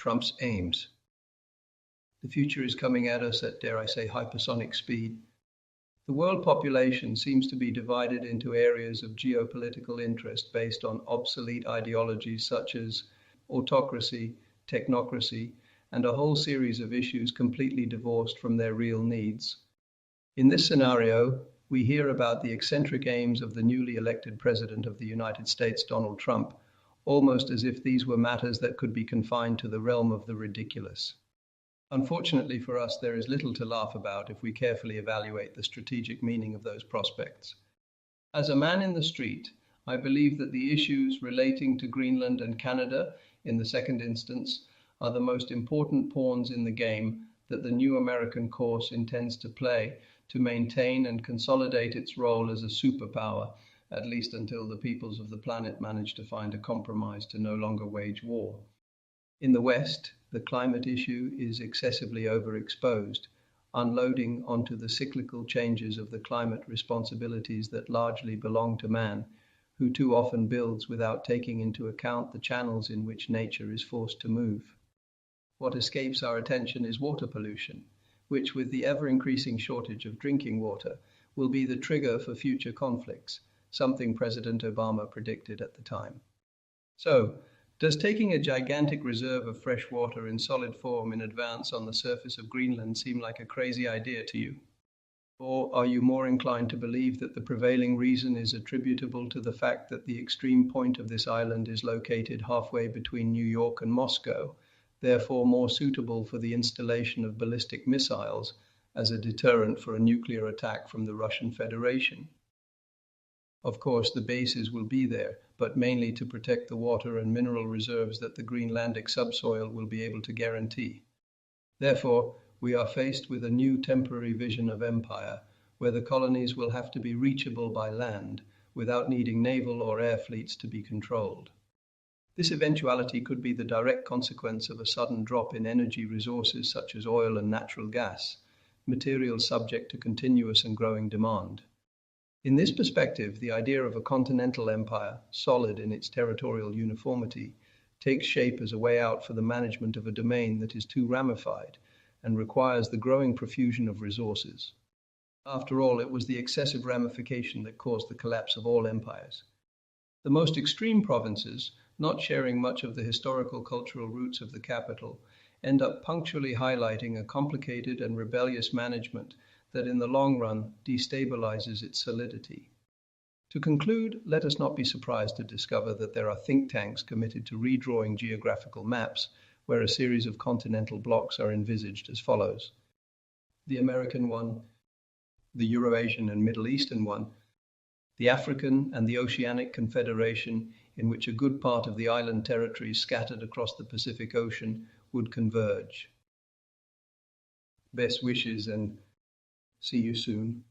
Trump's aims. The future is coming at us at, dare I say, hypersonic speed. The world population seems to be divided into areas of geopolitical interest based on obsolete ideologies such as autocracy, technocracy, and a whole series of issues completely divorced from their real needs. In this scenario, we hear about the eccentric aims of the newly elected President of the United States, Donald Trump, almost as if these were matters that could be confined to the realm of the ridiculous. Unfortunately for us, there is little to laugh about if we carefully evaluate the strategic meaning of those prospects. As a man in the street, I believe that the issues relating to Greenland and Canada, in the second instance, are the most important pawns in the game that the new American course intends to play to maintain and consolidate its role as a superpower, at least until the peoples of the planet manage to find a compromise to no longer wage war. In the West, the climate issue is excessively overexposed, unloading onto the cyclical changes of the climate responsibilities that largely belong to man, who too often builds without taking into account the channels in which nature is forced to move. What escapes our attention is water pollution, which, with the ever-increasing shortage of drinking water, will be the trigger for future conflicts, something President Obama predicted at the time. So, does taking a gigantic reserve of fresh water in solid form in advance on the surface of Greenland seem like a crazy idea to you? Or are you more inclined to believe that the prevailing reason is attributable to the fact that the extreme point of this island is located halfway between New York and Moscow, therefore more suitable for the installation of ballistic missiles as a deterrent for a nuclear attack from the Russian Federation? Of course, the bases will be there, but mainly to protect the water and mineral reserves that the Greenlandic subsoil will be able to guarantee. Therefore, we are faced with a new temporary vision of empire, where the colonies will have to be reachable by land, without needing naval or air fleets to be controlled. This eventuality could be the direct consequence of a sudden drop in energy resources such as oil and natural gas, materials subject to continuous and growing demand. In this perspective, the idea of a continental empire, solid in its territorial uniformity, takes shape as a way out for the management of a domain that is too ramified and requires the growing profusion of resources. After all, it was the excessive ramification that caused the collapse of all empires. The most extreme provinces, not sharing much of the historical cultural roots of the capital, end up punctually highlighting a complicated and rebellious management that in the long run destabilizes its solidity. To conclude, let us not be surprised to discover that there are think tanks committed to redrawing geographical maps where a series of continental blocks are envisaged as follows: the American one, the Eurasian and Middle Eastern one, the African and the Oceanic Confederation, in which a good part of the island territories scattered across the Pacific Ocean would converge. Best wishes and see you soon.